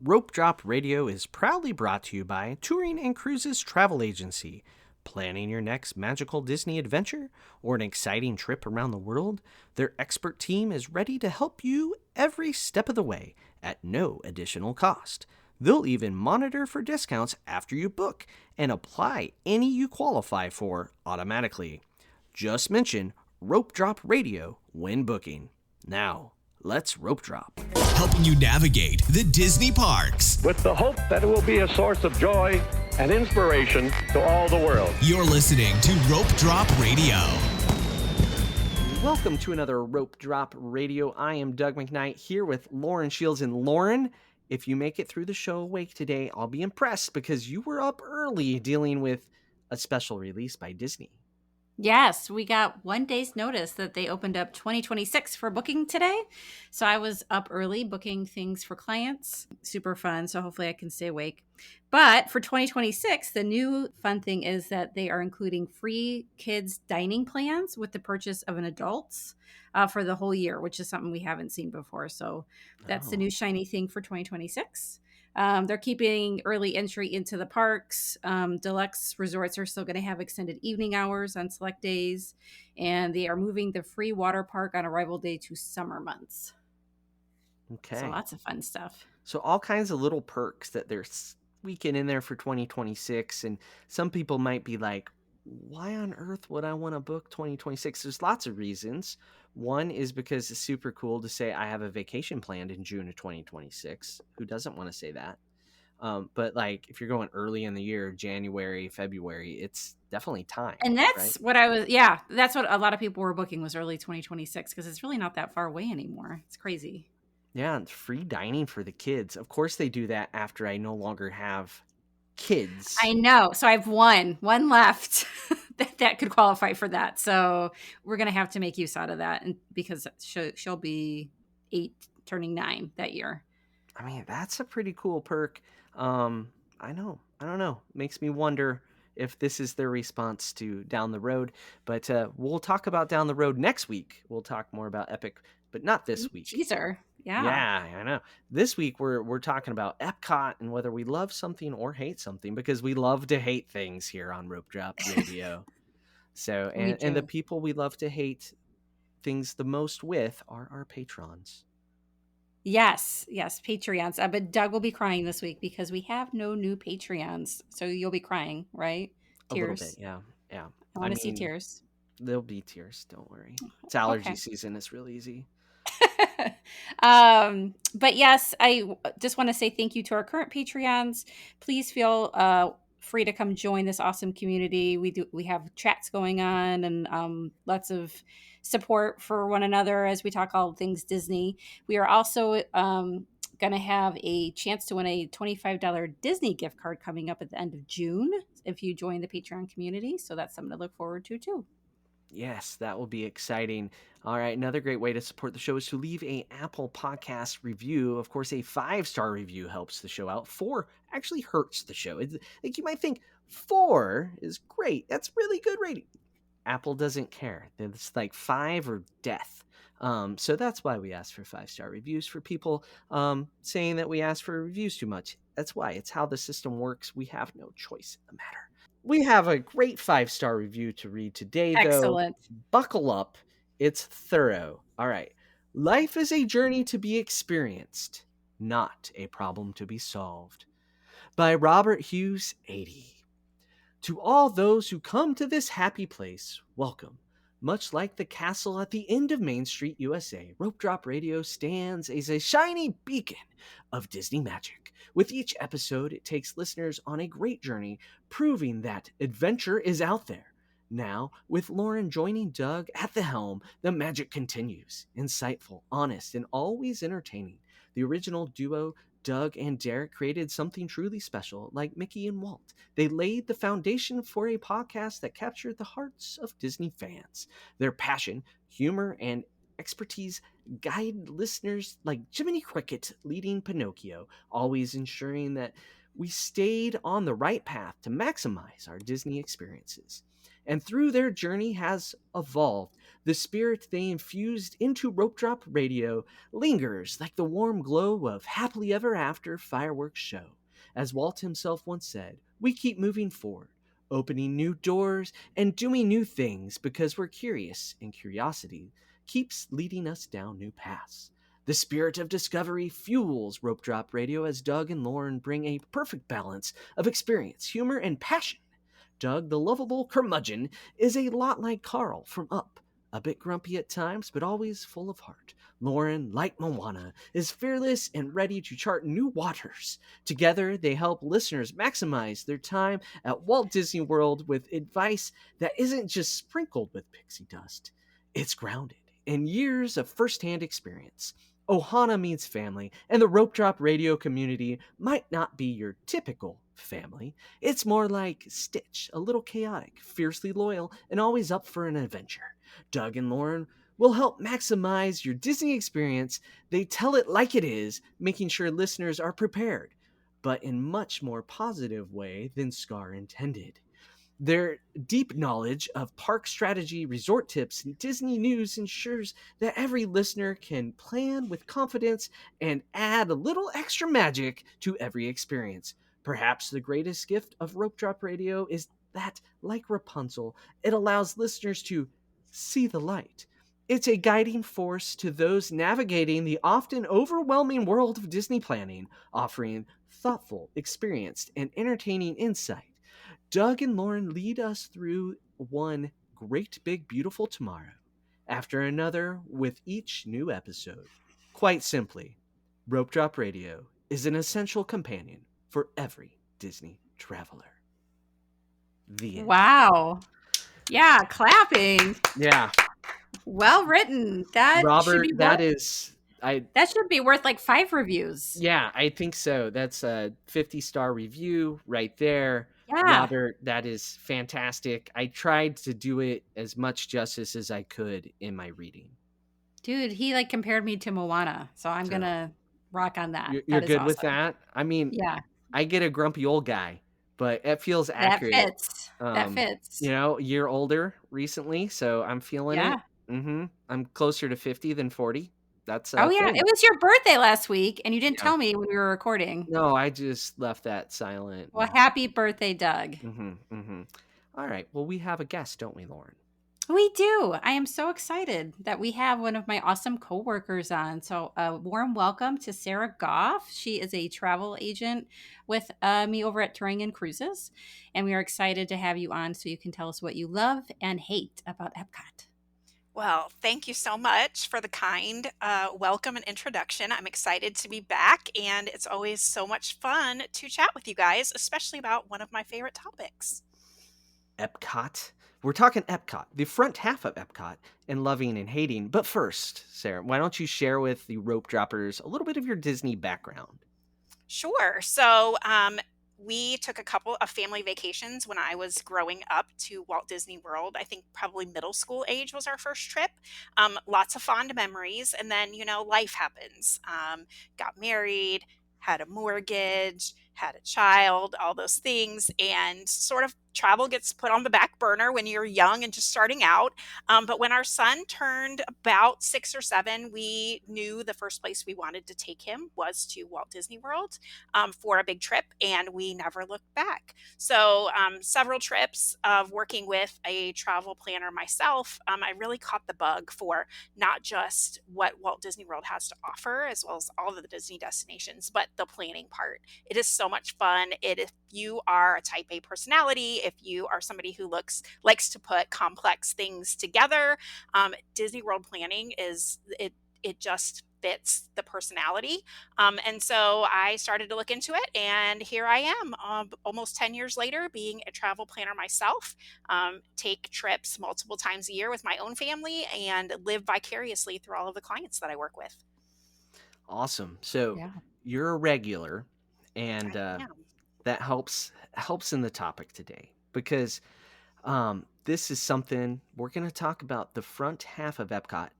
Rope Drop Radio is proudly brought to you by Touring and Cruises Travel Agency. Planning your next magical Disney adventure or an exciting trip around the world? Their expert team is ready to help you every step of the way at no additional cost. They'll even monitor for discounts after you book and apply any you qualify for automatically. Just mention Rope Drop Radio when booking. Now, let's rope drop. Helping you navigate the Disney parks. With the hope that it will be a source of joy and inspiration to all the world. You're listening to Rope Drop Radio. Welcome to another Rope Drop Radio. I am Doug McKnight here with Lauren Shields. And Lauren, if you make it through the show awake today, I'll be impressed because you were up early dealing with a special release by Disney. Yes, we got 1 day's notice that they opened up 2026 for booking today. So I was up early booking things for clients. Super fun. So hopefully I can stay awake. But for 2026, the new fun thing is that they are including free kids dining plans with the purchase of an adult's for the whole year, which is something we haven't seen before. So that's the new shiny thing for 2026. They're keeping early entry into the parks. Deluxe resorts are still going to have extended evening hours on select days. And they are moving the free water park on arrival day to summer months. Okay. So lots of fun stuff. So all kinds of little perks that they're squeaking in there for 2026. And some people might be like, why on earth would I want to book 2026? There's lots of reasons. One is because it's super cool to say I have a vacation planned in June of 2026. Who doesn't want to say that? But like if you're going early in the year, January, February, it's definitely time. And that's right? what that's what a lot of people were booking was early 2026 because it's really not that far away anymore. It's crazy. Yeah, it's free dining for the kids. Of course they do that after I no longer have kids. I know. So I have one left that could qualify for that. So we're going to have to make use out of that and because she'll be 8 turning 9 that year. I mean, that's a pretty cool perk. I don't know. Makes me wonder if this is their response to down the road, but we'll talk about down the road next week. We'll talk more about Epic, but not this week. Teaser. Yeah. Yeah, I know. This week we're talking about Epcot and whether we love something or hate something because we love to hate things here on Rope Drop Radio. So, and the people we love to hate things the most with are our patrons. Yes, Patreons. But Doug will be crying this week because we have no new Patreons. So you'll be crying, right? Tears. A little bit, yeah. I want to see tears. There'll be tears. Don't worry. It's allergy season. It's real easy. But yes, I just want to say thank you to our current Patreons. Please feel free to come join this awesome community. We have chats going on and lots of support for one another as we talk all things Disney. We are also going to have a chance to win a $25 Disney gift card coming up at the end of June if you join the Patreon community. So that's something to look forward to too. Yes, that will be exciting. All right, another great way to support the show is to leave a Apple Podcast review. Of course, a 5-star review helps the show out. 4 actually hurts the show. Like you might think 4 is great. That's really good rating. Apple doesn't care. It's like 5 or death. So that's why we ask for 5-star reviews for people saying that we ask for reviews too much. That's why. It's how the system works. We have no choice in the matter. We have a great 5-star review to read today, though. Excellent. Buckle up. It's thorough. All right. Life is a journey to be experienced, not a problem to be solved. By Robert Hughes, 80. To all those who come to this happy place, welcome. Much like the castle at the end of Main Street, USA, Rope Drop Radio stands as a shiny beacon of Disney magic. With each episode, it takes listeners on a great journey, proving that adventure is out there. Now, with Lauren joining Doug at the helm, the magic continues. Insightful, honest, and always entertaining. The original duo, Doug and Derek, created something truly special, like Mickey and Walt. They laid the foundation for a podcast that captured the hearts of Disney fans. Their passion, humor, and expertise guide listeners like Jiminy Cricket leading Pinocchio, always ensuring that we stayed on the right path to maximize our Disney experiences. And through their journey has evolved, the spirit they infused into Rope Drop Radio lingers like the warm glow of happily ever after fireworks show. As Walt himself once said, we keep moving forward, opening new doors and doing new things because we're curious, and curiosity keeps leading us down new paths. The spirit of discovery fuels Rope Drop Radio as Doug and Lauren bring a perfect balance of experience, humor, and passion. Doug, the lovable curmudgeon, is a lot like Carl from Up, a bit grumpy at times, but always full of heart. Lauren, like Moana, is fearless and ready to chart new waters. Together, they help listeners maximize their time at Walt Disney World with advice that isn't just sprinkled with pixie dust. It's grounded in years of firsthand experience. Ohana means family, and the Rope Drop Radio community might not be your typical family. It's more like Stitch, a little chaotic, fiercely loyal, and always up for an adventure. Doug and Lauren will help maximize your Disney experience. They tell it like it is, making sure listeners are prepared, but in much more positive way than Scar intended. Their deep knowledge of park strategy, resort tips, and Disney news ensures that every listener can plan with confidence and add a little extra magic to every experience. Perhaps the greatest gift of Rope Drop Radio is that, like Rapunzel, it allows listeners to see the light. It's a guiding force to those navigating the often overwhelming world of Disney planning, offering thoughtful, experienced, and entertaining insight. Doug and Lauren lead us through one great big beautiful tomorrow after another with each new episode. Quite simply, Rope Drop Radio is an essential companion for every Disney traveler. The end. Wow. Yeah, clapping. Yeah, Well written. That should Robert, be worth, that should be worth like 5 reviews. yeah, I think so. That's a 50-star review right there. Yeah. Robert, that is fantastic. I tried to do it as much justice as I could in my reading. Dude, he like compared me to Moana, so I'm So, gonna rock on that. You're That is good with awesome. that? I mean, Yeah, I get a grumpy old guy, but it feels that accurate. fits. That fits. You know, a year older recently, so I'm feeling Yeah. it. I'm closer to 50 than 40. That's Oh yeah, thing. it was your birthday last week, and you didn't Yeah. tell me when we were recording. No, I just left that silent. Well, happy birthday, Doug. All right. Well, we have a guest, don't we, Lauren? We do. I am so excited that we have one of my awesome coworkers on. So, a warm welcome to Sarah Goff. She is a travel agent with me over at Terrain Cruises, and we are excited to have you on so you can tell us what you love and hate about Epcot. Well, thank you so much for the kind welcome and introduction. I'm excited to be back, and it's always so much fun to chat with you guys, especially about one of my favorite topics. Epcot. We're talking Epcot, the front half of Epcot, and loving and hating. But first, Sarah, why don't you share with the rope droppers a little bit of your Disney background? Sure. So, we took a couple of family vacations when I was growing up to Walt Disney World. I think probably middle school age was our first trip. Lots of fond memories. And then, life happens. Got married, had a mortgage, had a child, all those things. And sort of travel gets put on the back burner when you're young and just starting out. But when our son turned about 6 or 7, we knew the first place we wanted to take him was to Walt Disney World for a big trip, and we never looked back. So several trips of working with a travel planner myself, I really caught the bug for not just what Walt Disney World has to offer, as well as all of the Disney destinations, but the planning part. It is so much fun. If you are a type A personality, if you are somebody who likes to put complex things together, Disney World planning it just fits the personality. And so I started to look into it, and here I am, almost 10 years later, being a travel planner myself, take trips multiple times a year with my own family, and live vicariously through all of the clients that I work with. Awesome. So you're a regular, and that helps in the topic today, because this is something we're going to talk about, the front half of Epcot.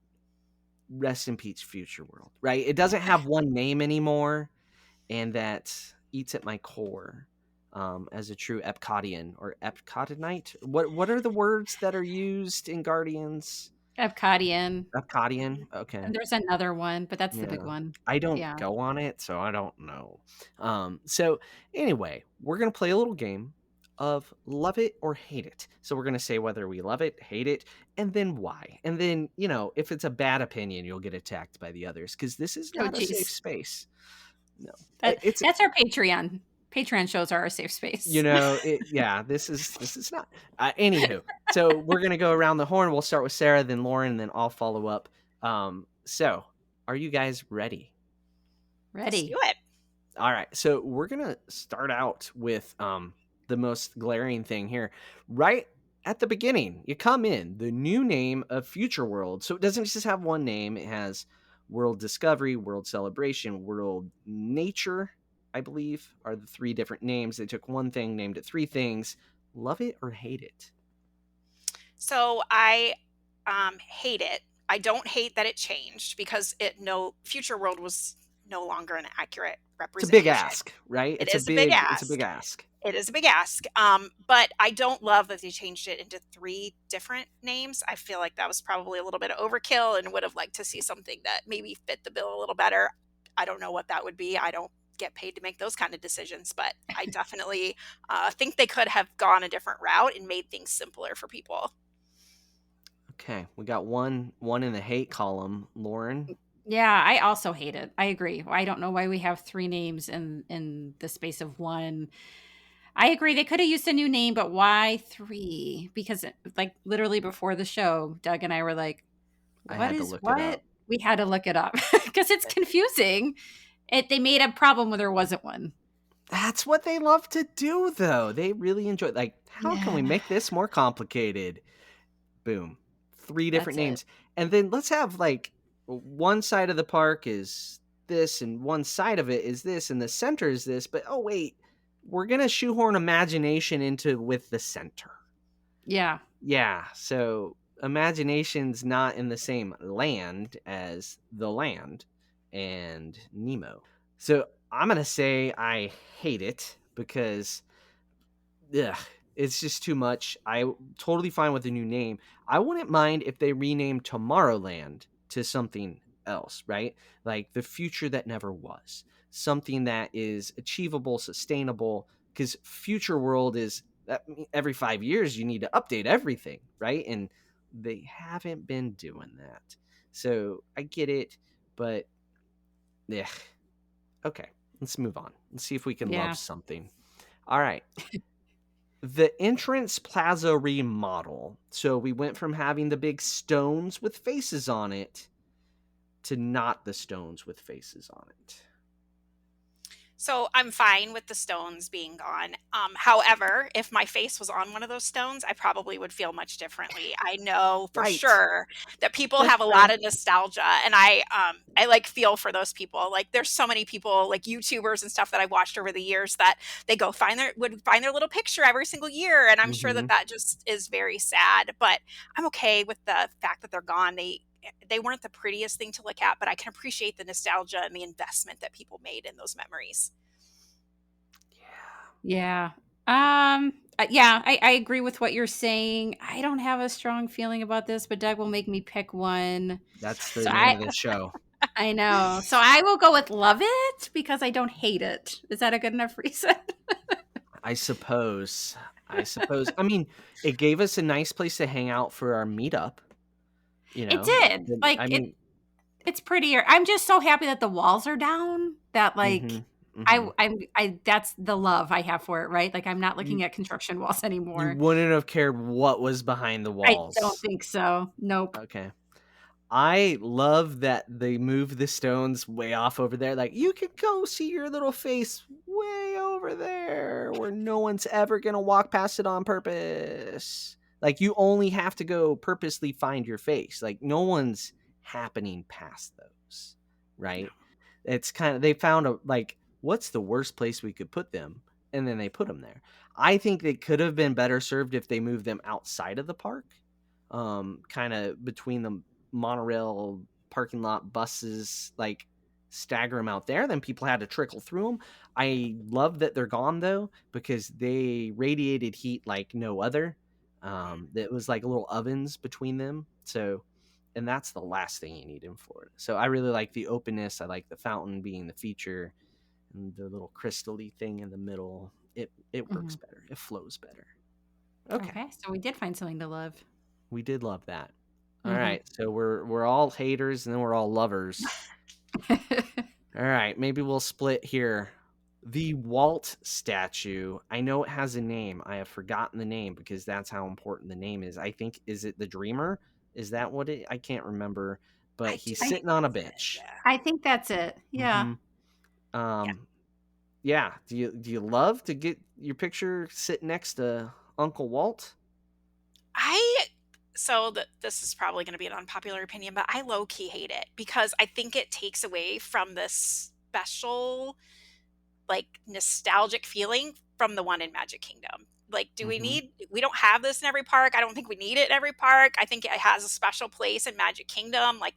Rest in peace, Future World, right? It doesn't have one name anymore, and that eats at my core. As a true Epcotian or Epcotinite. What are the words that are used in Guardians? Epcodian. Epcotian. Okay. And there's another one, but that's the big Yeah. one. I don't Yeah. go on it, so I don't know. So anyway, we're gonna play a little game of love it or hate it. So we're gonna say whether we love it, hate it, and then why. And then, if it's a bad opinion, you'll get attacked by the others because this is Oh, not a safe geez. space. No. It's That's our Patreon. Patreon shows are our safe space. this is not. Anywho, so we're gonna go around the horn. We'll start with Sarah, then Lauren, and then I'll follow up. So are you guys ready? Let's do Ready. it. All right, so we're gonna start out with the most glaring thing here. Right at the beginning, you come in the new name of Future World. So it doesn't just have one name, it has World Discovery, World Celebration, World Nature, I believe, are the three different names. They took one thing, named it three things. Love it or hate it? So I hate it. I don't hate that it changed because Future World was no longer an accurate It's a big representation. ask, right? It is a big It's a big ask. ask. It is a big ask. But I don't love that they changed it into three different names. I feel like that was probably a little bit of overkill and would have liked to see something that maybe fit the bill a little better. I don't know what that would be. I don't get paid to make those kind of decisions, but I definitely think they could have gone a different route and made things simpler for people. Okay, we got one in the hate column. Lauren? Yeah, I also hate it. I agree. I don't know why we have three names in the space of one. I agree. They could have used a new name, but why three? Because like literally before the show, Doug and I were like, I "What had to is look it what?" up. We had to look it up because it's confusing. They made a problem where there wasn't one. That's what they love to do, though. They really enjoy. Like, how can we Yeah, make this more complicated? Boom, three different that's it. names, and then let's have like one side of the park is this, and one side of it is this, and the center is this. But oh wait, we're gonna shoehorn imagination into with the center. Yeah, Yeah, so imagination's not in the same land as the land and Nemo. So I'm gonna say I hate it because ugh, it's just too much. I totally fine with the new name. I wouldn't mind if they renamed Tomorrowland to something else, right? Like the future that never was. Something that is achievable, sustainable, because future world is every 5 years you need to update everything, right? And they haven't been doing that. So I get it, but yeah. Okay, let's move on. Let's see if we can love yeah. something. All right. The entrance plaza remodel. So we went from having the big stones with faces on it to not the stones with faces on it. So I'm fine with the stones being gone. However, if my face was on one of those stones, I probably would feel much differently. I know for Right. sure that people That's have a true. lot of nostalgia, and I like feel for those people. Like there's so many people, like YouTubers and stuff that I've watched over the years that they would find their little picture every single year, and I'm sure Mm-hmm. that just is very sad. But I'm okay with the fact that they're gone. They weren't the prettiest thing to look at, but I can appreciate the nostalgia and the investment that people made in those memories. Yeah. Yeah, I agree with what you're saying. I don't have a strong feeling about this, but Doug will make me pick one. That's the So name of the show. I know. So I will go with love it because I don't hate it. Is that a good enough reason? I suppose. I mean, it gave us a nice place to hang out for our meetup. It did. Like I mean, it's prettier. I'm just so happy that the walls are down. That mm-hmm, like mm-hmm. I that's the love I have for it, right? Like I'm not You looking at construction walls you anymore. wouldn't have cared what was behind the I don't walls. think so. Nope. Okay. I love that they move the stones way off over there. Like, you can go see your little face way over there where no one's ever going to walk past it on purpose. Like, you only have to go purposely find your face. Like, no one's happening past those, right? It's kind of, they found like, what's the worst place we could put them? And then they put them there. I think they could have been better served if they moved them outside of the park, kind of between the monorail parking lot buses, like stagger them out there. Then people had to trickle through them. I love that they're gone though, because they radiated heat like no other. It was like little ovens between them. So, and that's the last thing you need in Florida. So I really like the openness. I like the fountain being the feature, and the little crystal-y thing in the middle. It works better. It flows better. Okay. Okay, so we did find something to love. We did love that. All Mhm. right. So we're all haters and then we're all lovers. All right, maybe we'll split here. The Walt statue. I know it has a name. I have forgotten the name because that's how important the name is. I think, is it the Dreamer? Is that what it? I can't remember. But I do he's I think sitting on a that's it. bench. Yeah. I think that's it. Yeah. Mm-hmm. Yeah. Yeah. Do you love to get your picture sitting next to Uncle Walt? This is probably going to be an unpopular opinion, but I low key hate it because I think it takes away from this special, like, nostalgic feeling from the one in Magic Kingdom. Like, Mm-hmm. we don't have this in every park. I don't think we need it in every park. I think it has a special place in Magic Kingdom. Like,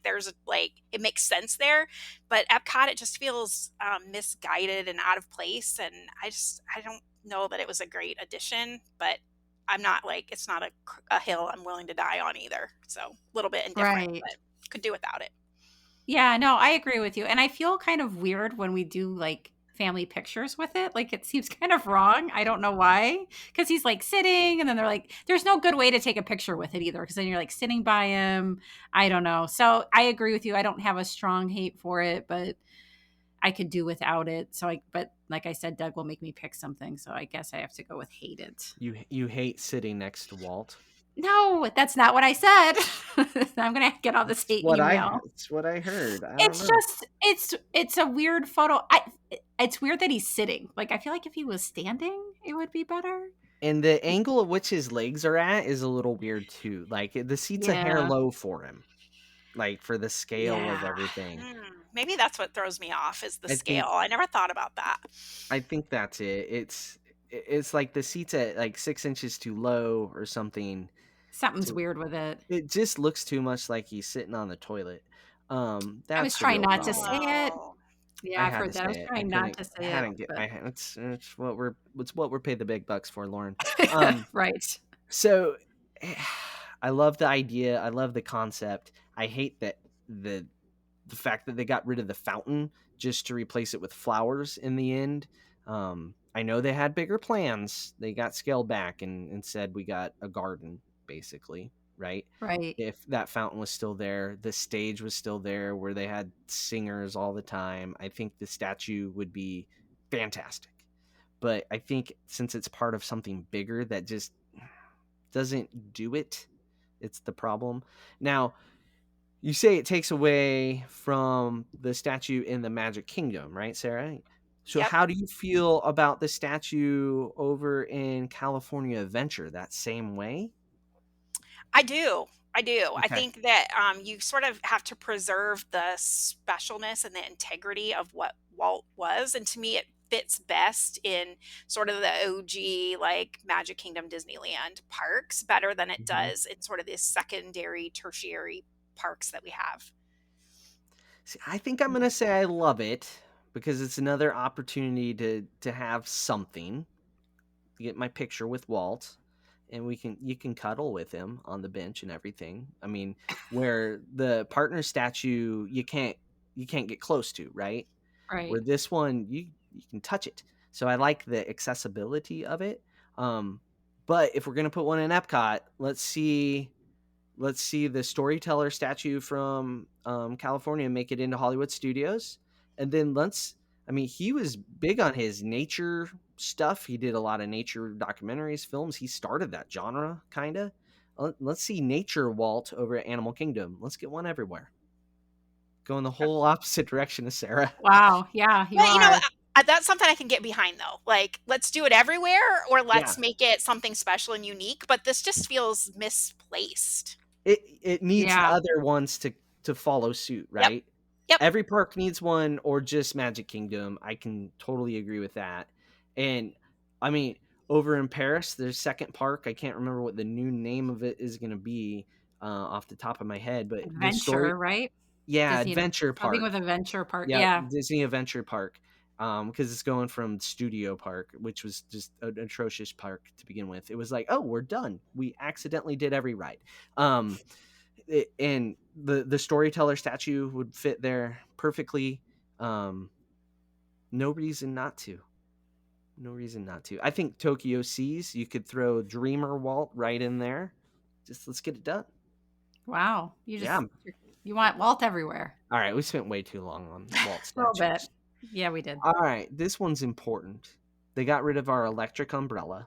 it makes sense there. But Epcot, it just feels misguided and out of place. And I don't know that it was a great addition, but I'm not like, it's not a hill I'm willing to die on either. So, a little bit indifferent, Right. but could do without it. Yeah, no, I agree with you. And I feel kind of weird when we do like family pictures with it. Like it seems kind of wrong. I don't know why. Because he's like sitting and then they're like, there's no good way to take a picture with it either. Because then you're like sitting by him. I don't know. So I agree with you. I don't have a strong hate for it, but I could do without it. But like I said, Doug will make me pick something. So I guess I have to go with hate it. You hate sitting next to Walt. No, that's not what I said. I'm going to get all this hate email. It's what I heard. I don't It's know. just it's a weird photo. It's weird that he's sitting. Like I feel like if he was standing, it would be better. And the angle at which his legs are at is a little weird too. Like the seat's a hair Yeah. low for him. Like for the scale of Yeah. everything. Maybe that's what throws me off is the I scale. think I never thought about that. I think that's it. It's like the seat's at like 6 inches too low or something. Something's weird with it. It just looks too much like he's sitting on the toilet. I was That's the trying real not to problem. say it. Oh. Yeah, I I've had to heard that. I was say it. I trying not couldn't. to I say it, hadn't get but my. It's what we're paid the big bucks for, Lauren. right. So I love the idea. I love the concept. I hate that the the fact that they got rid of the fountain just to replace it with flowers in the end. I know they had bigger plans. They got scaled back and said we got a garden, basically, right? Right. If that fountain was still there, the stage was still there where they had singers all the time, I think the statue would be fantastic. But I think since it's part of something bigger that just doesn't do it, it's the problem. Now, you say it takes away from the statue in the Magic Kingdom, right, Sarah? So Yep. how do you feel about the statue over in California Adventure? That same way? I do. I do. I Okay. think that you sort of have to preserve the specialness and the integrity of what Walt was. And to me, it fits best in sort of the OG, like Magic Kingdom Disneyland parks better than it Mhm. does in sort of these secondary, tertiary parks that we have. See, I think I'm gonna say I love it because it's another opportunity to have something to get my picture with Walt, and you can cuddle with him on the bench and everything. I mean, where the partner statue you can't get close to, right? Where Right. this one you can touch it. So I like the accessibility of it. Um, but if we're gonna put one in Epcot, let's see the storyteller statue from California make it into Hollywood Studios, and then I mean, he was big on his nature stuff. He did a lot of nature documentaries, films. He started that genre, kind of. Let's see Nature Walt over at Animal Kingdom. Let's get one everywhere. Going the whole opposite direction of Sarah. Wow. Yeah, you But are. that's something I can get behind though. Like, let's do it everywhere, or Yeah, let's make it something special and unique. But this just feels misplaced. it needs Yeah. other ones to follow suit, Yep. right? Yep. Every park needs one, or just Magic Kingdom. I can totally agree with that. And I mean, over in Paris, there's second park. I can't remember what the new name of it is going to be off the top of my head, but the story, Adventure, right? Yeah, Disney, Adventure something Park. with Adventure Park. Yeah, Yeah. Disney Adventure Park. Because it's going from Studio Park, which was just an atrocious park to begin with. It was like, oh, we're done. We accidentally did every ride. And the storyteller statue would fit there perfectly. No reason not to. No reason not to. I think Tokyo Seas, you could throw Dreamer Walt right in there. Just let's get it done. Wow. Yeah. You want Walt everywhere. All right, we spent way too long on Walt A little bit. statues. Yeah, we did. All right, this one's important. They got rid of our electric umbrella,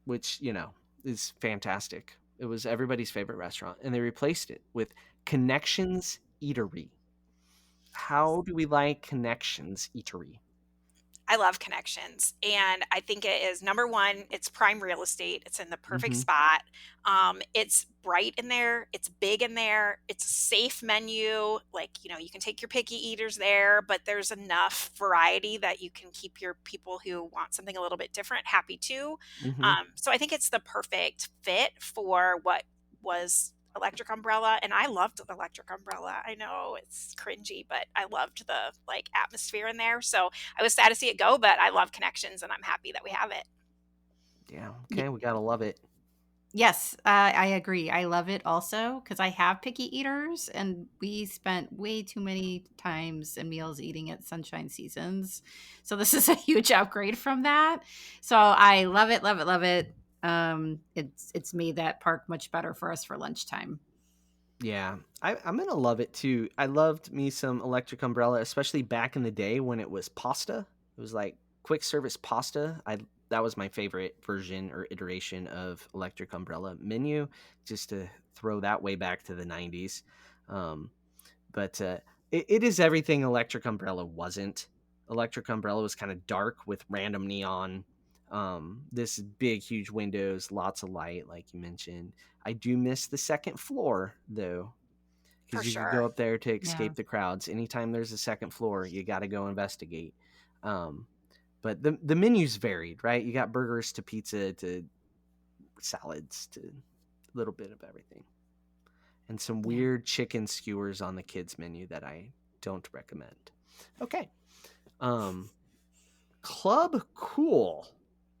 which, is fantastic. It was everybody's favorite restaurant, and they replaced it with Connections Eatery. How do we like Connections Eatery? I love Connections, and I think it is number one. It's prime real estate. It's in the perfect Mm-hmm. spot. It's bright in there. It's big in there. It's a safe menu. Like, you can take your picky eaters there, but there's enough variety that you can keep your people who want something a little bit different happy too. Mm-hmm. So I think it's the perfect fit for what was Electric Umbrella, and I loved Electric Umbrella. I know it's cringy, but I loved the atmosphere in there. So I was sad to see it go, but I love Connections, and I'm happy that we have it. Yeah, okay, we gotta love it. Yes, I agree. I love it also because I have picky eaters, and we spent way too many times and meals eating at Sunshine Seasons. So this is a huge upgrade from that. So I love it, love it, love it. It's made that park much better for us for lunchtime. Yeah, I'm gonna love it too. I loved me some Electric Umbrella, especially back in the day when it was pasta. It was like quick service pasta. That was my favorite version or iteration of Electric Umbrella menu, just to throw that way back to the 90s. But it is everything Electric Umbrella wasn't. Electric Umbrella was kind of dark with random neon. This big, huge windows, lots of light, like you mentioned. I do miss the second floor though, For because you could go sure. up there to Yeah. escape the crowds. Anytime there's a second floor, you got to go investigate. Um, but the menu's varied, right? You got burgers to pizza to salads to a little bit of everything, and some Yeah. weird chicken skewers on the kids menu that I don't recommend. Okay. Club Cool.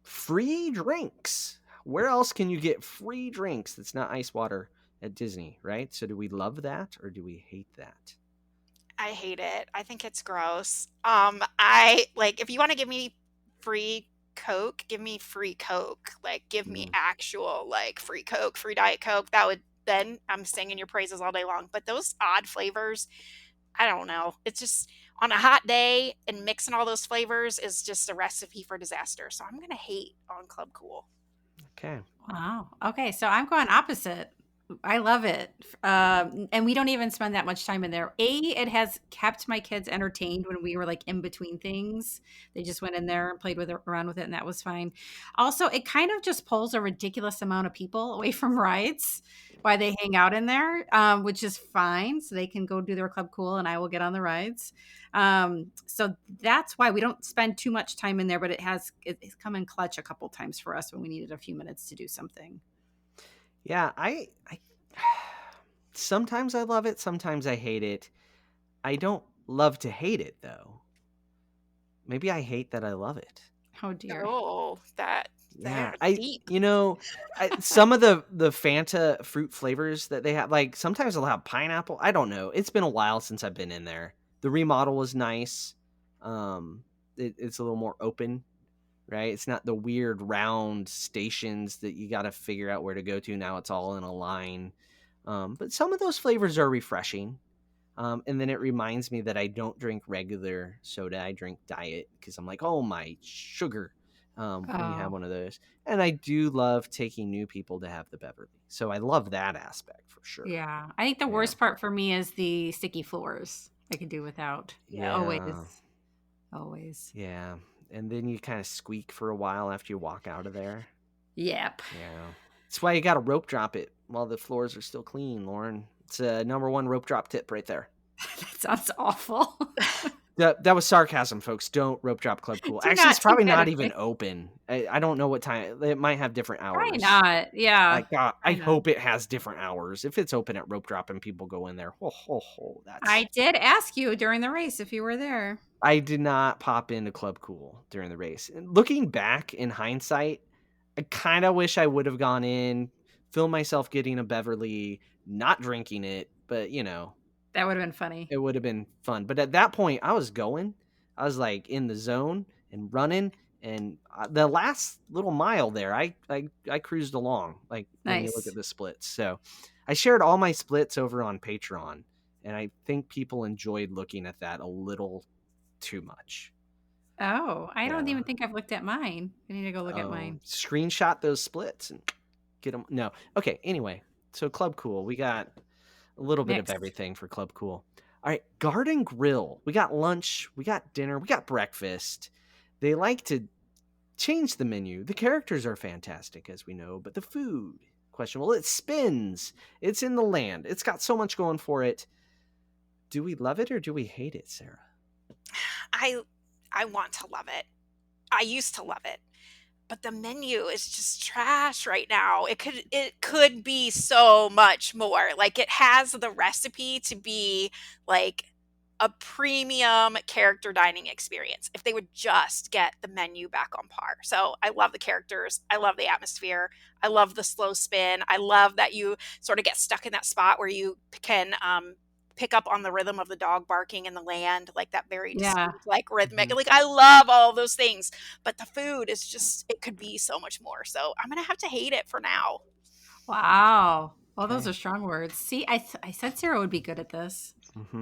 Free drinks. Where else can you get free drinks that's not ice water at Disney, right? So do we love that or do we hate that? I hate it. I think it's gross. I like if you want to give me free Coke, give me free Coke. Like give me actual free Coke, free Diet Coke. That would then I'm singing your praises all day long. But those odd flavors, I don't know. It's just on a hot day and mixing all those flavors is just a recipe for disaster. So I'm gonna hate on Club Cool. Okay. Wow. Okay, so I'm going opposite. I love it. And we don't even spend that much time in there. It has kept my kids entertained when we were like in between things. They just went in there and played with it, around with it, and that was fine. Also, it kind of just pulls a ridiculous amount of people away from rides while they hang out in there, which is fine. So they can go do their Club Cool and I will get on the rides. So that's why we don't spend too much time in there, but it's come in clutch a couple times for us when we needed a few minutes to do something. Yeah, I sometimes I love it, sometimes I hate it. I don't love to hate it though. Maybe I hate that I love it. Oh dear. Oh, that Yeah, they're I deep. some of the Fanta fruit flavors that they have, like sometimes they'll have pineapple. I don't know. It's been a while since I've been in there. The remodel was nice. It's a little more open, right? It's not the weird round stations that you got to figure out where to go to. Now it's all in a line. But some of those flavors are refreshing. And then it reminds me that I don't drink regular soda. I drink diet because I'm like, oh, my sugar, when you have Oh, one of those. And I do love taking new people to have the Beverly. So I love that aspect for sure. yeah. I think the Yeah. worst part for me is the sticky floors. I could do without. Yeah. Always. Yeah. And then you kind of squeak for a while after you walk out of there. Yep. Yeah. That's why you got to rope drop it while the floors are still clean, Lauren. It's a number one rope drop tip right there. That sounds awful. That was sarcasm, folks. Don't rope drop Club Cool. Do Actually, not it's take probably that not away. even open. I don't know what time. It might have different Probably hours. not. Yeah. Like, God, I Probably not. hope it has different hours. If it's open at rope drop and people go in there, that's. I did ask you during the race if you were there. I did not pop into Club Cool during the race. And looking back in hindsight, I kind of wish I would have gone in, filmed myself getting a Beverly, not drinking it, but That would have been funny. it would have been fun. But at that point, I was going. I was like in the zone and running. And the last little mile there, I cruised along. Like when you look at Nice. the splits, so I shared all my splits over on Patreon, and I think people enjoyed looking at that a little too much. Oh, I don't Yeah. even think I've looked at mine. I need to go look at mine. Screenshot those splits and get them. No. Okay. Anyway, so Club Cool, we got a little bit of Next. everything for Club Cool. All right, Garden Grill. We got lunch, we got dinner, we got breakfast. They like to change the menu. The characters are fantastic, as we know, but the food, questionable. It spins. It's in the land. It's got so much going for it. Do we love it or do we hate it, Sarah? I want to love it. I used to love it. But the menu is just trash right now. It could be so much more. Like it has the recipe to be like a premium character dining experience if they would just get the menu back on par. So I love the characters. I love the atmosphere. I love the slow spin. I love that you sort of get stuck in that spot where you can pick up on the rhythm of the dog barking in the land, like that very Yeah. distinct, like rhythmic. Mhm. Like I love all those things, but the food is just it could be so much more. So I'm gonna have to hate it for now. Wow. Well, those Okay. are strong words. See, I said Sarah would be good at this.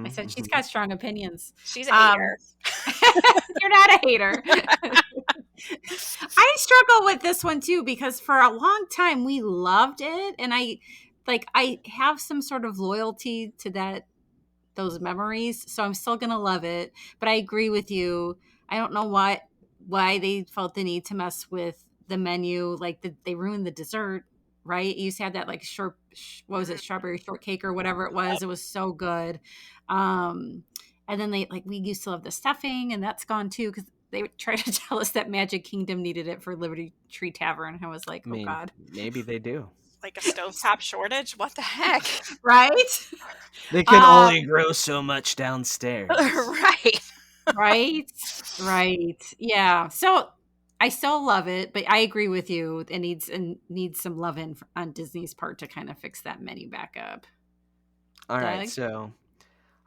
I Mhm, said she's mhm. got strong opinions. She's a Um, hater. you're not a hater. I struggle with this one too because for a long time we loved it, and I have some sort of loyalty to those memories, so I'm still gonna love it. But I agree with you. I don't know why they felt the need to mess with the menu. Like they ruined the dessert, right? You used to have that like what was it, strawberry shortcake or whatever it was. It was so good. Um, and then we used to love the stuffing, and that's gone too because they would try to tell us that Magic Kingdom needed it for Liberty Tree Tavern. I was like, I oh mean, God, maybe they do. Like a stovetop shortage. What the heck? right? They can only Um, grow so much downstairs. Right. Right. Right. Yeah. So I still love it, but I agree with you. It needs some loving on Disney's part to kind of fix that menu back up. All right, Doug? so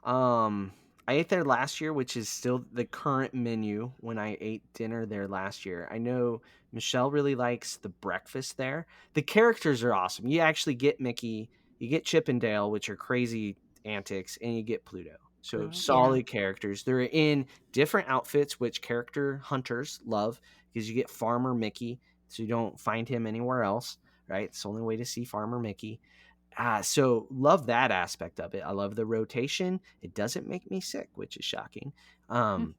Um, I ate there last year, which is still the current menu when I ate dinner there last year. I know Michelle really likes the breakfast there. The characters are awesome. You actually get Mickey, you get Chip and Dale, which are crazy antics, and you get Pluto. So Yeah. solid characters. They're in different outfits, which character hunters love because you get Farmer Mickey, so you don't find him anywhere else, right? It's the only way to see Farmer Mickey. So love that aspect of it. I love the rotation. It doesn't make me sick, which is shocking. Hmm. Um,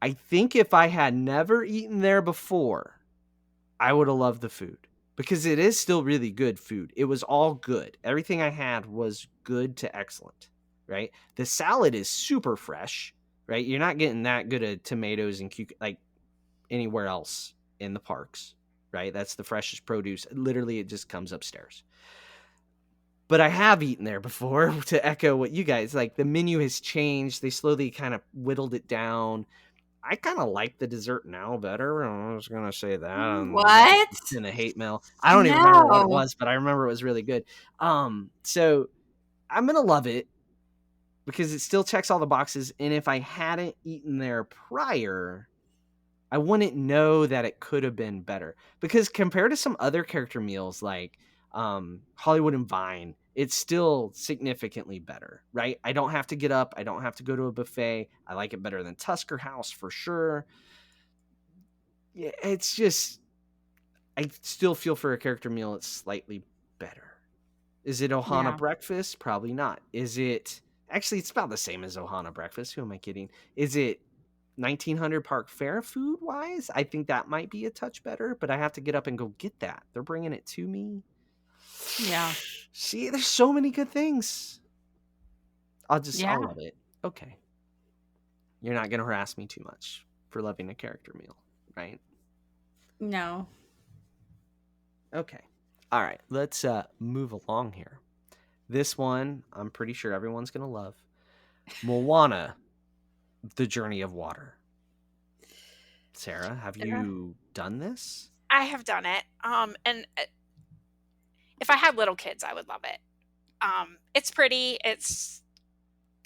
I think if I had never eaten there before, I would have loved the food because it is still really good food. It was all good. Everything I had was good to excellent, right? The salad is super fresh, right? You're not getting that good of tomatoes and like anywhere else in the parks, right? That's the freshest produce. Literally, it just comes upstairs. But I have eaten there before to echo what you guys like. The menu has changed. They slowly kind of whittled it down. I kind of like the dessert now better. I was gonna say that What? in a hate mail. I don't even remember what it No. was, but I remember it was really good. So I'm gonna love it because it still checks all the boxes. And if I hadn't eaten there prior, I wouldn't know that it could have been better because compared to some other character meals like Hollywood and Vine, it's still significantly better, right? I don't have to get up. I don't have to go to a buffet. I like it better than Tusker House for sure. Yeah, it's just, I still feel for a character meal, it's slightly better. Is it Ohana Yeah. breakfast? Probably not. Is it, actually, it's about the same as Ohana breakfast. Who am I kidding? Is it 1900 Park Fair food wise? I think that might be a touch better, but I have to get up and go get that. They're bringing it to me. Yeah. See, there's so many good things. I'll Yeah. love it. Okay. You're not going to harass me too much for loving a character meal, right? No. Okay. All right. Let's move along here. This one, I'm pretty sure everyone's going to love. Moana, The Journey of Water. Sarah, have you done this? I have done it. And if I had little kids, I would love it. It's pretty. It's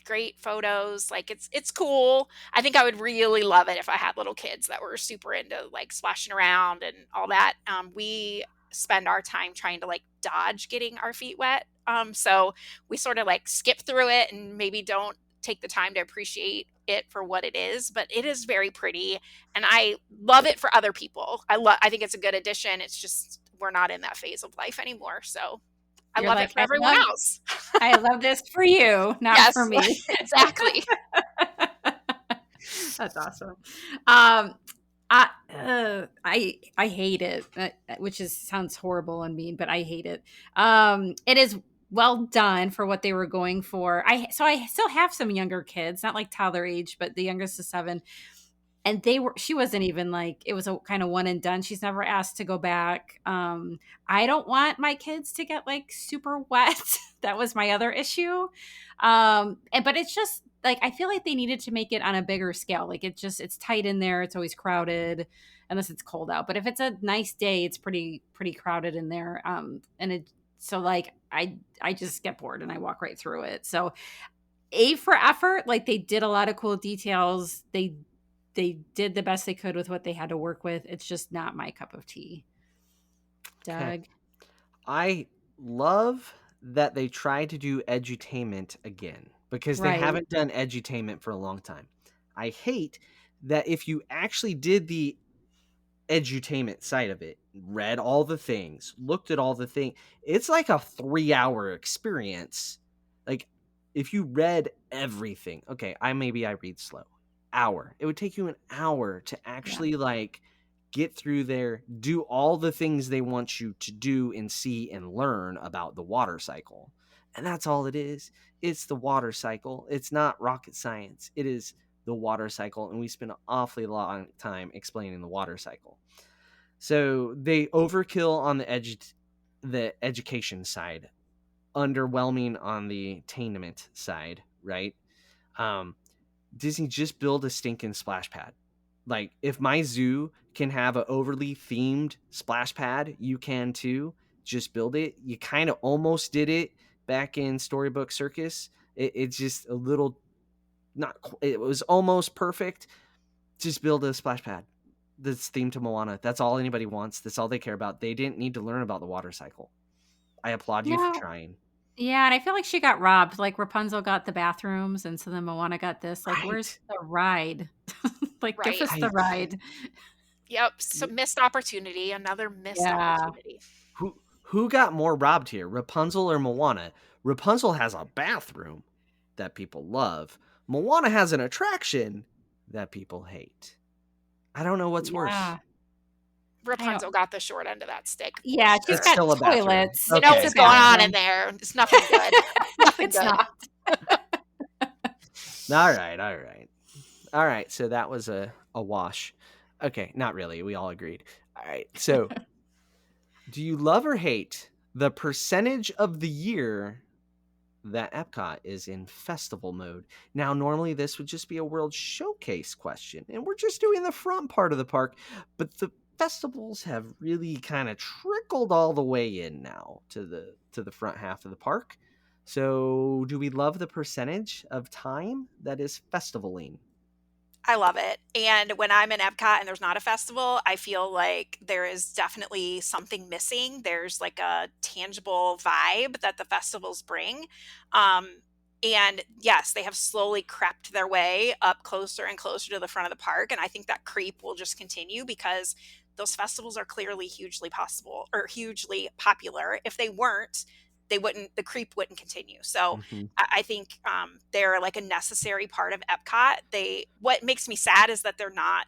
great photos. Like it's cool. I think I would really love it if I had little kids that were super into like splashing around and all that. We spend our time trying to like dodge getting our feet wet. So we sort of like skip through it and maybe don't take the time to appreciate it for what it is, but it is very pretty and I love it for other people. I think it's a good addition. It's just we're not in that phase of life anymore. So I You're love it like, for everyone else. I love this for you, not Yes, for me. exactly. That's awesome. I hate it, which sounds horrible and mean, but I hate it. It is well done for what they were going for. I still have some younger kids, not like toddler age, but the youngest is 7. And she wasn't even like, it was a kind of one and done. She's never asked to go back. I don't want my kids to get like super wet. That was my other issue. But it's just like, I feel like they needed to make it on a bigger scale. Like it's tight in there. It's always crowded unless it's cold out. But if it's a nice day, it's pretty crowded in there. So like, I just get bored and I walk right through it. So A for effort, like they did a lot of cool details. They did the best they could with what they had to work with. It's just not my cup of tea. Doug? Okay. I love that they tried to do edutainment again because they Right. haven't done edutainment for a long time. I hate that if you actually did the edutainment side of it, read all the things, looked at all the things, it's like a 3-hour experience. Like if you read everything, okay, I read slow. Hour. It would take you an hour to actually like get through there, do all the things they want you to do and see and learn about the water cycle. And that's all it is. It's the water cycle. It's not rocket science. It is the water cycle. And we spend an awfully long time explaining the water cycle. So they overkill on the education side, underwhelming on the attainment side, right? Disney, just build a stinking splash pad. Like if my zoo can have an overly themed splash pad, you can too. Just build it. You kind of almost did it back in Storybook Circus. It's just a little it was almost perfect. Just build a splash pad that's themed to Moana. That's all anybody wants. That's all they care about. They didn't need to learn about the water cycle. I applaud you for trying. Yeah, and I feel like she got robbed. Like Rapunzel got the bathrooms, and so then Moana got this. Like, Right. where's the ride? Like, Right. give us the ride. Yep. So missed opportunity. Another missed Yeah. opportunity. Who got more robbed here, Rapunzel or Moana? Rapunzel has a bathroom that people love. Moana has an attraction that people hate. I don't know what's worse. Rapunzel got the short end of that stick. Yeah, she's It's got still a bathroom. toilets. You know Okay. what's going on in there. It's nothing good. Nothing It's good. not. All right. So that was a wash. Okay, not really. We all agreed. All right. So do you love or hate the percentage of the year that Epcot is in festival mode? Now, normally this would just be a World Showcase question, and we're just doing the front part of the park, but the festivals have really kind of trickled all the way in now to the front half of the park. So do we love the percentage of time that is festivaling? I love it. And when I'm in Epcot and there's not a festival, I feel like there is definitely something missing. There's like a tangible vibe that the festivals bring. And yes, they have slowly crept their way up closer and closer to the front of the park. And I think that creep will just continue because those festivals are clearly hugely possible or hugely popular. If they weren't, the creep wouldn't continue. So I think they're like a necessary part of Epcot. What makes me sad is that they're not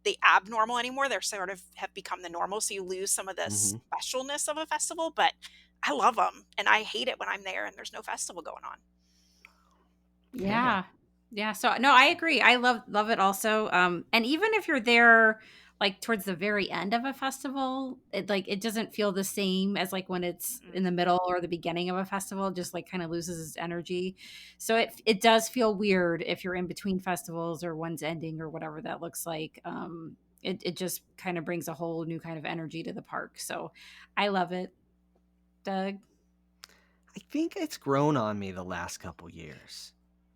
the abnormal anymore. They're sort of have become the normal. So you lose some of the specialness of a festival, but I love them and I hate it when I'm there and there's no festival going on. Yeah. Yeah, so no, I agree. I love it also. And even if you're there like towards the very end of a festival, it doesn't feel the same as like when it's Mm. in the middle or the beginning of a festival. It just like kind of loses its energy. So it does feel weird if you're in between festivals or one's ending or whatever that looks like. It just kind of brings a whole new kind of energy to the park. So I love it. Doug, I think it's grown on me the last couple years.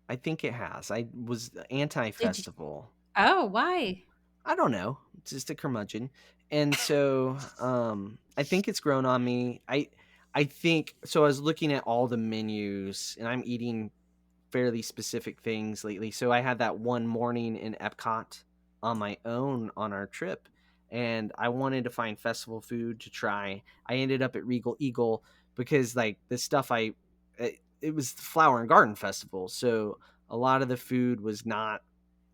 I think it has. I was did you? anti-festival. Oh, why? I don't know, just a curmudgeon. And so I think it's grown on me. I think so. I was looking at all the menus and I'm eating fairly specific things lately. So I had that one morning in Epcot on my own on our trip, and I wanted to find festival food to try. I ended up at Regal Eagle because like the stuff it was the Flower and Garden Festival, so a lot of the food was not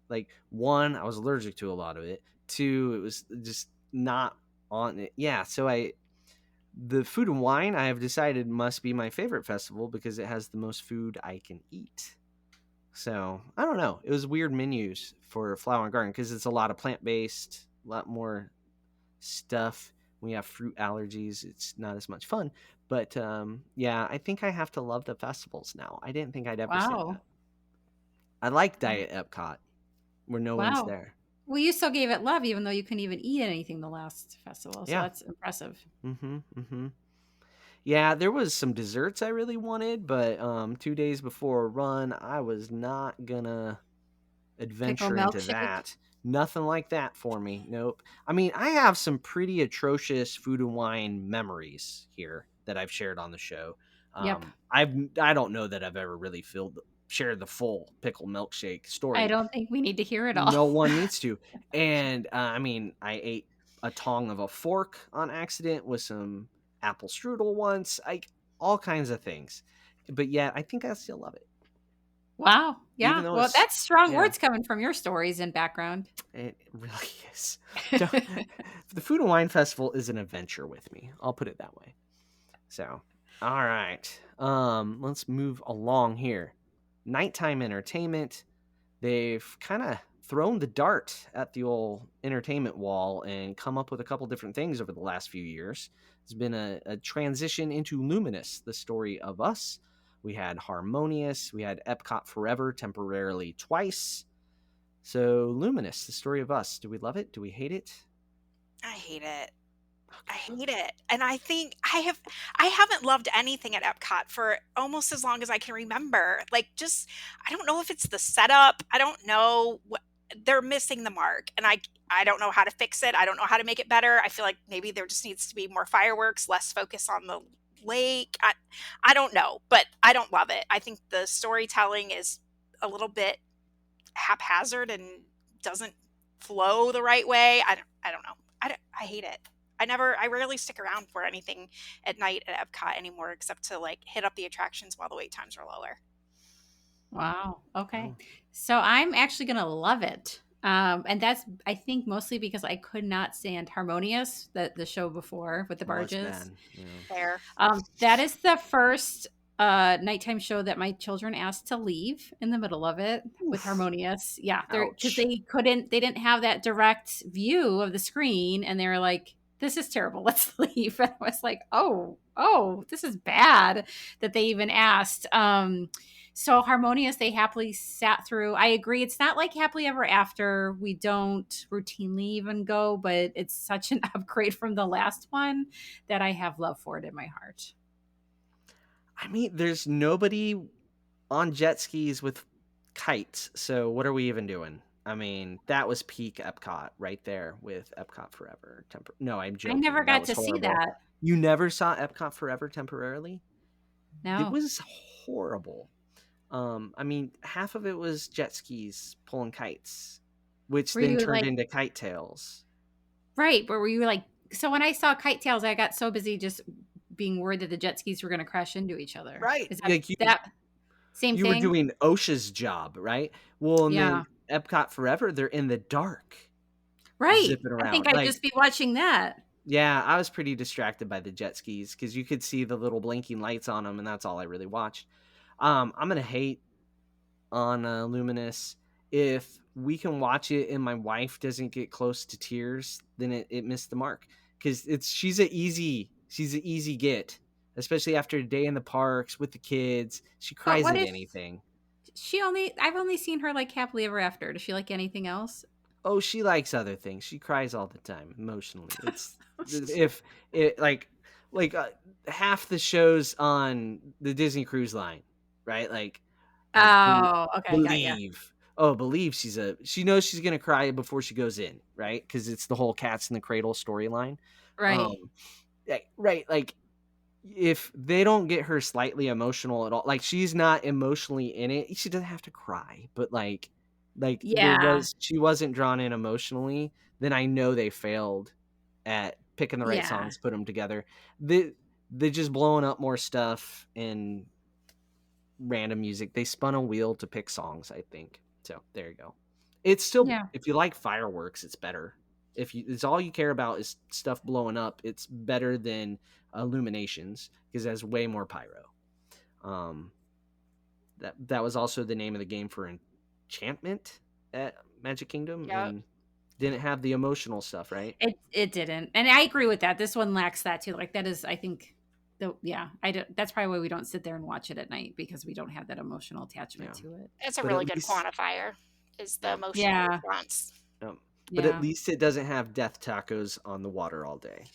like, one, I was allergic to a lot of it. Two, it was just not on it. Yeah, so I the Food and Wine I have decided must be my favorite festival because it has the most food I can eat. So I don't know. It was weird menus for Flower and Garden because it's a lot of plant based, a lot more stuff. We have fruit allergies. It's not as much fun. But yeah, I think I have to love the festivals now. I didn't think I'd ever say that. Wow. I like Diet Epcot where no one's Wow. there. Well, you still gave it love, even though you couldn't even eat anything the last festival. So Yeah. that's impressive. Mm-hmm. Mm-hmm. Yeah, there was some desserts I really wanted, but 2 days before a run, I was not gonna Pickle adventure into milkshake. that. Nothing like that for me. Nope. I mean, I have some pretty atrocious Food and Wine memories here that I've shared on the show. Yep. I don't know that I've ever really shared the full pickle milkshake I story. don't think we need to hear it all. No one needs to. And I mean, I ate a tongue of a fork on accident with some apple strudel once. Like all kinds of things. But yet, I think I still love it, Wow. even Yeah. though Well, it's that's strong yeah. words coming from your stories and background. It really is. Don't- the Food and Wine Festival is an adventure with me. I'll put it that way. So, all right. Let's move along here. Nighttime entertainment. They've kind of thrown the dart at the old entertainment wall and come up with a couple different things over the last few years. There's been a transition into Luminous, the story of us. We had Harmonious. We had Epcot Forever temporarily twice. So, Luminous, the story of us. Do we love it? Do we hate it? I hate it. I hate it. And I think I haven't loved anything at Epcot for almost as long as I can remember. Like just I don't know if it's the setup. I don't know what they're missing the mark and I don't know how to fix it. I don't know how to make it better. I feel like maybe there just needs to be more fireworks, less focus on the lake. I don't know, but I don't love it. I think the storytelling is a little bit haphazard and doesn't flow the right way. I don't know. I hate it. I rarely stick around for anything at night at Epcot anymore except to like hit up the attractions while the wait times are lower. Wow. Okay. Oh, So I'm actually going to love it. And that's, I think, mostly because I could not stand Harmonious, the show before with the oh, it's barges. bad. Yeah. Fair. That is the first nighttime show that my children asked to leave in the middle of it with Oof. Harmonious. Yeah, because Ouch. they didn't have that direct view of the screen, and they were like, "This is terrible. Let's leave." And I was like, "Oh, this is bad that they even asked." So Harmonious, they happily sat through. I agree. It's not like Happily Ever After. We don't routinely even go, but it's such an upgrade from the last one that I have love for it in my heart. I mean, there's nobody on jet skis with kites, so what are we even doing? I mean, that was peak Epcot right there with Epcot Forever. No, I'm I never joking. That got was to see horrible. that. You never saw Epcot Forever temporarily? It No. was horrible. I mean, half of it was jet skis pulling kites, which Were then you turned like, into kite tails. right, but were you like, so when I saw Kite Tails, I got so busy just being worried that the jet skis were going to crash into each other. Right. Is Like that same you were thing? doing OSHA's job, right? Well, and Yeah. then Epcot Forever, they're in the dark, Right. zipping I think around. I'd Like, just be watching that. yeah, I was pretty distracted by the jet skis because you could see the little blinking lights on them, and that's all I really watched. I'm gonna hate on Luminous. If we can watch it and my wife doesn't get close to tears, then it missed the mark. Because she's an easy get, especially after a day in the parks with the kids. She But cries what at if anything. I've only seen her like happily ever after. Does she like anything else? Oh, she likes other things. She cries all the time emotionally. It's if it like half the shows on the Disney Cruise Line, right? Oh, okay, got ya. Believe. Oh, believe she knows she's gonna cry before she goes in, right? Because it's the whole cats in the cradle storyline. Right. Right. Like if they don't get her slightly emotional at all, like she's not emotionally in it, she doesn't have to cry, but Yeah. she wasn't drawn in emotionally, then I know they failed at picking the right Yeah. songs, put them together. They just blowing up more stuff and random music. They spun a wheel to pick songs, I think. So there you go. It's still, Yeah. if you like fireworks, it's better. If you, it's all you care about is stuff blowing up, it's better than Illuminations because it has way more pyro. Um, that was also the name of the game for Enchantment at Magic Kingdom, Yep. and didn't have the emotional stuff, right? It didn't. And I agree with that. This one lacks that too. Like that is I think I don't, that's probably why we don't sit there and watch it at night because we don't have that emotional attachment Yeah, to it. It's a but at really good least, quantifier, is the yeah, emotional Yeah. response. um, but at Yeah. least it doesn't have death tacos on the water all day.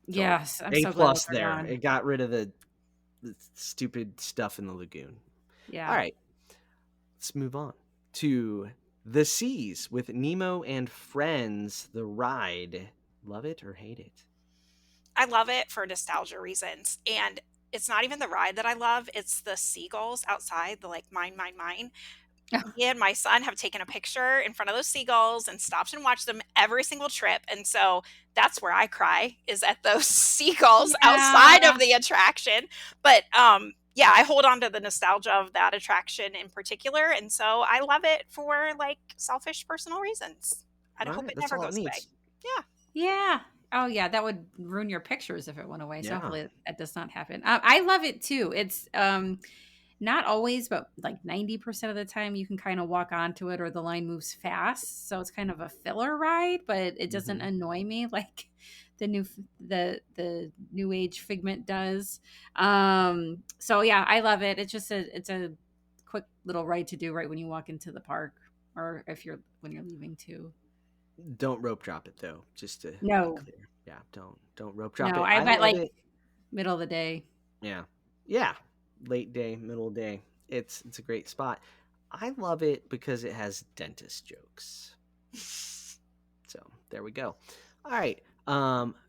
So Yes. I'm A so glad those plus are there. gone. It got rid of the stupid stuff in the lagoon. All Yeah. right, let's move on to the seas with Nemo and Friends. The ride. Love it or hate it? I love it for nostalgia reasons. And it's not even the ride that I love, it's the seagulls outside, the like mine, mine, mine. Me and my son have taken a picture in front of those seagulls and stopped and watched them every single trip. And so that's where I cry, is at those seagulls outside Yeah. of the attraction. But yeah, I hold on to the nostalgia of that attraction in particular. And so I love it for like selfish personal reasons. I'd All hope right, it that's never all it goes away. needs. Yeah. Yeah. Oh yeah, that would ruin your pictures if it went away. So Yeah. hopefully that does not happen. I love it too. It's not always, but like 90% of the time you can kind of walk onto it or the line moves fast. So it's kind of a filler ride, but it doesn't Mm-hmm. annoy me like the new age Figment does. So yeah, I love it. It's a quick little ride to do right when you walk into the park or if you're when you're leaving too. Don't rope drop it though, just to be No. clear. Yeah, don't rope drop No, it. I I bet love like it. middle of the day. Yeah. Yeah. Late day, middle day. It's a great spot. I love it because it has dentist jokes. So there we go. All right.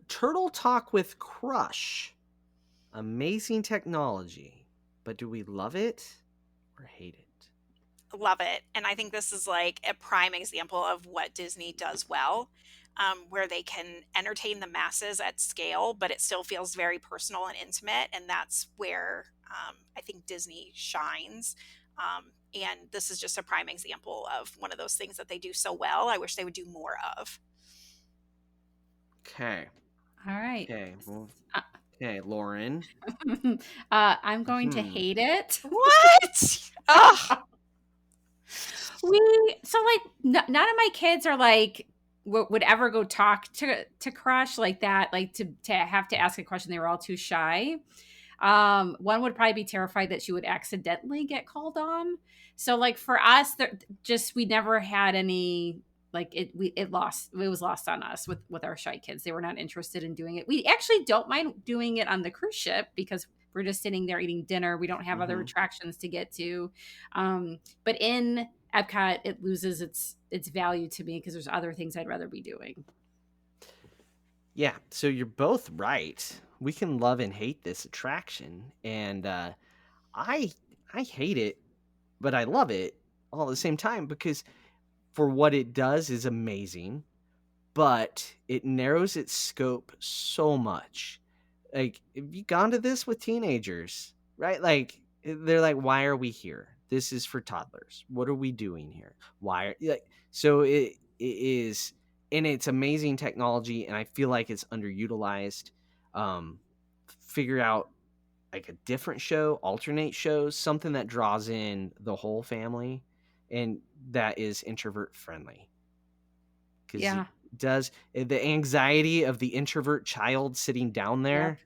Turtle Talk with Crush. Amazing technology. But do we love it or hate it? Love it. And I think this is like a prime example of what Disney does well, where they can entertain the masses at scale, but it still feels very personal and intimate. And that's where I think Disney shines. And this is just a prime example of one of those things that they do so well. I wish they would do more of. Okay. All right. Okay. Well, Uh, okay, Lauren. I'm going to Hmm. hate it. What? Oh, So like none of my kids are like would ever go talk to Crush like that, like to have to ask a question. They were all too shy. One would probably be terrified that she would accidentally get called on. So like for us, just we never had any like it was lost on us with our shy kids. They were not interested in doing it. We actually don't mind doing it on the cruise ship because we're just sitting there eating dinner. We don't have other Mhm. attractions to get to. But in Epcot, it loses its value to me because there's other things I'd rather be doing. Yeah, so you're both right. We can love and hate this attraction, and I I hate it, but I love it all at the same time because for what it does is amazing, but it narrows its scope so much. Like, have you gone to this with teenagers, right? Like, they're like, "Why are we here? This is for toddlers. What are we doing here? Why?" Like, so it is, and it's amazing technology, and I feel like it's underutilized. Figure out like a different show, alternate shows, something that draws in the whole family and that is introvert friendly. Because it Yeah. does the anxiety of the introvert child sitting down Yep. there,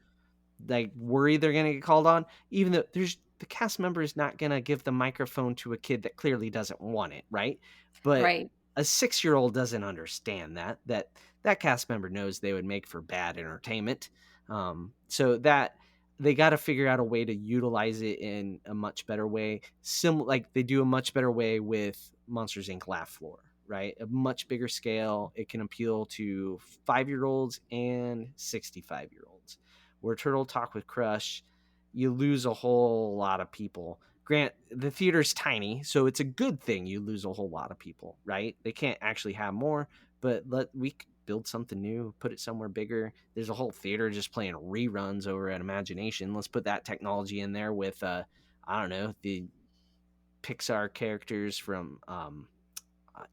like worry they're gonna get called on, even though there's the cast member is not gonna give the microphone to a kid that clearly doesn't want it, right? But Right. a 6-year-old doesn't understand that cast member knows they would make for bad entertainment. So that they got to figure out a way to utilize it in a much better way. Like they do a much better way with Monsters Inc. Laugh Floor, right? A much bigger scale. It can appeal to 5-year-olds and 65-year-olds. Where Turtle Talk with Crush, you lose a whole lot of people. Grant, the theater's tiny, so it's a good thing you lose a whole lot of people, right? They can't actually have more, but we build something new, put it somewhere bigger. There's a whole theater just playing reruns over at Imagination. Let's put that technology in there with, I don't know, the Pixar characters from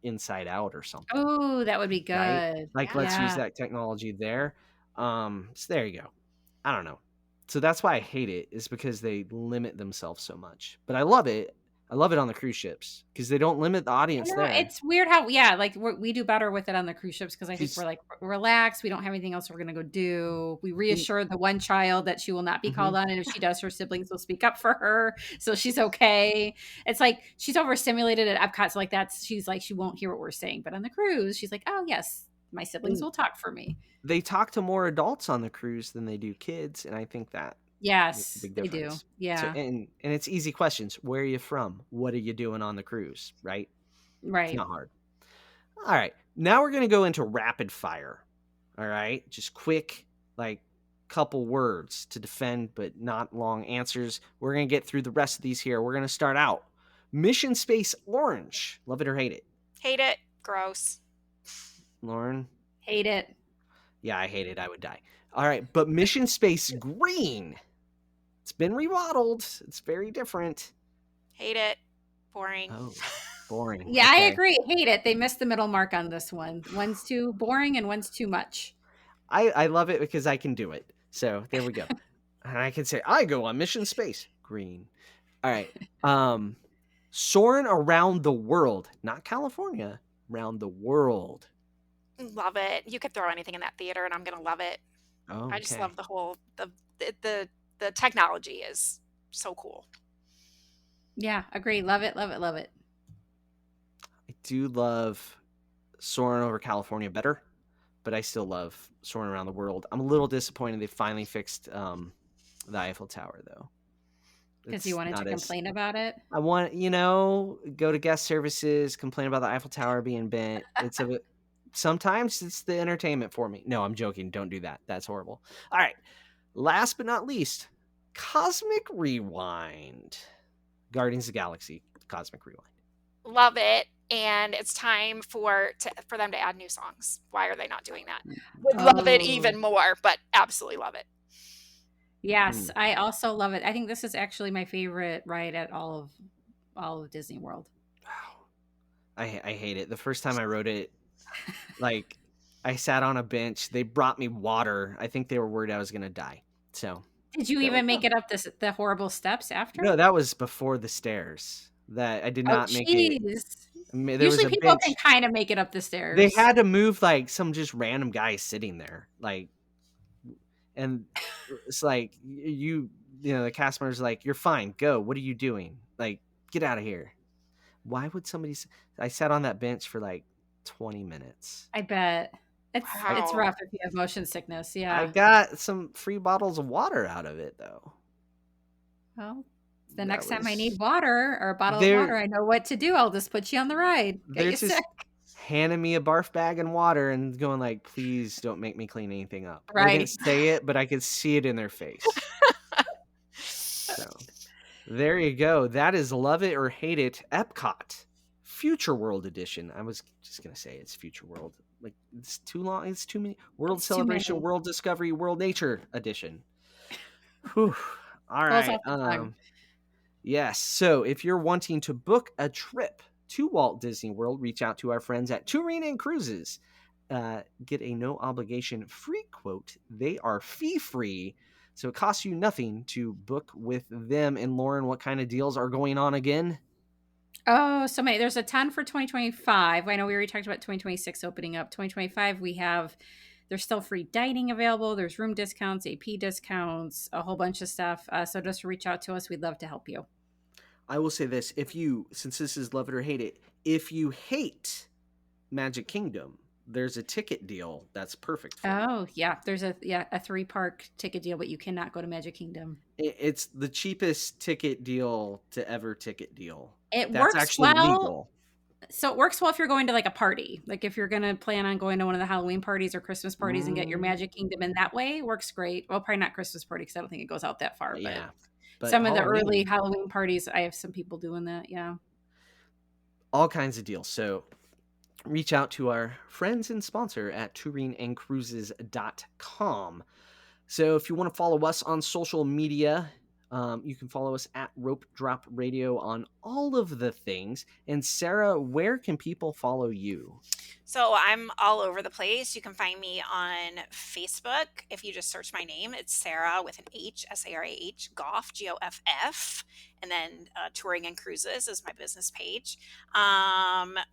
Inside Out or something, Oh, that would be right? good. Like, let's use Yeah. that technology there. So there you go. I don't know. So that's why I hate it, is because they limit themselves so much. But I love it. I love it on the cruise ships because they don't limit the I audience know, there. it's weird how, yeah, like we do better with it on the cruise ships because I think we're 'Cause- like relaxed. We don't have anything else we're gonna go do. We in- reassure the one child that she will not be called mhm. on, and if she does, her siblings will speak up for her, so she's okay. It's like she's overstimulated at Epcot, so like she's like she won't hear what we're saying, but on the cruise, she's like, oh yes, my siblings And will talk for me. they talk to more adults on the cruise than they do kids, and I think that makes a Yes, big they do. difference. So Yeah, and it's easy questions. Where are you from? What are you doing on the cruise? Right? It's right. not hard. All right. Now we're going to go into rapid fire. All right. Just quick, like, couple words to defend, but not long answers. We're going to get through the rest of these here. We're going to start out. Mission Space Orange. Love it or hate it? Hate it. Gross. Lauren? Hate it. Yeah, I hate it. I would die. All right. But Mission Space Green. It's been remodeled. It's very different. Hate it. Boring. Oh, boring. Yeah, I Okay. agree. Hate it. They missed the middle mark on this one. One's too boring and one's too much. I love it because I can do it. So there we go. And I can say, I go on Mission Space Green. All right. Soaring around the world, not California, around the world. Love it. You could throw anything in that theater and I'm gonna love it. Oh, I just okay. love the whole the technology is so cool. Yeah, agree. Love it, love it, love it. I do love soaring over California better, but I still love soaring around the world. I'm a little disappointed they finally fixed the Eiffel Tower, though. Because you It's wanted to not as complain about it. I want, go to guest services, complain about the Eiffel Tower being bent. It's a sometimes it's the entertainment for me. No, I'm joking. Don't do that. That's horrible. All right. Last but not least, Cosmic Rewind. Guardians of the Galaxy, Cosmic Rewind. Love it. And it's time for them to add new songs. Why are they not doing that? Would love it even more, but absolutely love it. Yes, I also love it. I think this is actually my favorite ride at all of Disney World. Wow. I hate it. The first time I rode it, like, I sat on a bench. They brought me water. I think they were worried I was going to die. So Did you there we even make go. it up the horrible steps after? No, that was before the stairs. That I did Oh, not make it. jeez. There was Usually a people bench. can kind of make it up the They stairs. had to move like some just random guy sitting there, like, and it's like the cast member's like, "You're fine, go. What are you doing? Like, get out of here." Why would somebody? I sat on that bench for like 20 minutes. I bet. It's Wow. rough if you have motion sickness. I Yeah. got some free bottles of water out of it, though. Well, the That next time I was need water or a bottle of they're water, I know what to do. I'll just put you on the ride. Get they're you sick. just handing me a barf bag and water and going like, "Please don't make me clean anything up." They didn't Right. say it, but I could see it in their face. So there you go. That is Love It or Hate It Epcot Future World Edition. I was just gonna say it's Future World. Like, it's too long. It's too many. World It's too Celebration, many. World Discovery, World Nature Edition. Whew. All Rolls right. off the tongue. Yes. So if you're wanting to book a trip to Walt Disney World, reach out to our friends at Tourine and Cruises. Get a no obligation free quote. They are fee free. So it costs you nothing to book with them. And Lauren, what kind of deals are going on again? Oh, so many. There's a ton for 2025. I know we already talked about 2026 opening up. 2025, there's still free dining available. There's room discounts, AP discounts, a whole bunch of stuff. So just reach out to us. We'd love to help you. I will say this, since this is love it or hate it, if you hate Magic Kingdom, there's a ticket deal that's perfect for you. Oh, yeah. There's a 3-park ticket deal, but you cannot go to Magic Kingdom. It's the cheapest ticket deal to ever ticket deal. It That's works actually well. legal. So it works well if you're going to like a party. Like if you're going to plan on going to one of the Halloween parties or Christmas parties and get your Magic Kingdom in that way, works great. Well, probably not Christmas party because I don't think it goes out that far. Yeah. But some of the Halloween, early Halloween parties, I have some people doing that. Yeah. all kinds of deals. So reach out to our friends and sponsor at touringandcruises.com. So if you want to follow us on social media, you can follow us at Rope Drop Radio on all of the things. And Sarah, where can people follow you? So I'm all over the place. You can find me on Facebook. If you just search my name, it's Sarah with an H, Sarah, Goff, Goff. And then Touring and Cruises is my business page.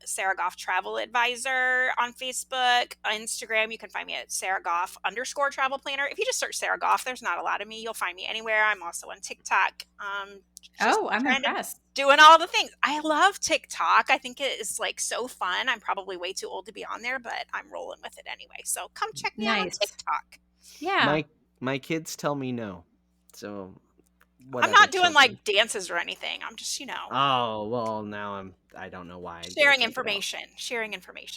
Sarah Goff Travel Advisor on Facebook. Instagram, you can find me at Sarah Goff _ Travel Planner. If you just search Sarah Goff, there's not a lot of me. You'll find me anywhere. I'm also on TikTok. I'm impressed. Doing all the things. I love TikTok. I think it is like so fun. I'm probably way too old to be on there, but I'm rolling with it anyway. So come check me out on TikTok. Yeah. My kids tell me no. So I'm not doing like dances or anything. I'm just, Oh, well, now I don't know why. Sharing information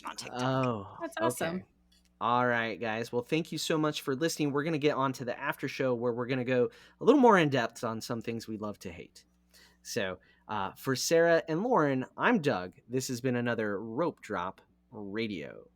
on TikTok. Oh, that's awesome. Okay. All right, guys. Well, thank you so much for listening. We're going to get on to the after show where we're going to go a little more in depth on some things we love to hate. So for Sarah and Lauren, I'm Doug. This has been another Rope Drop Radio.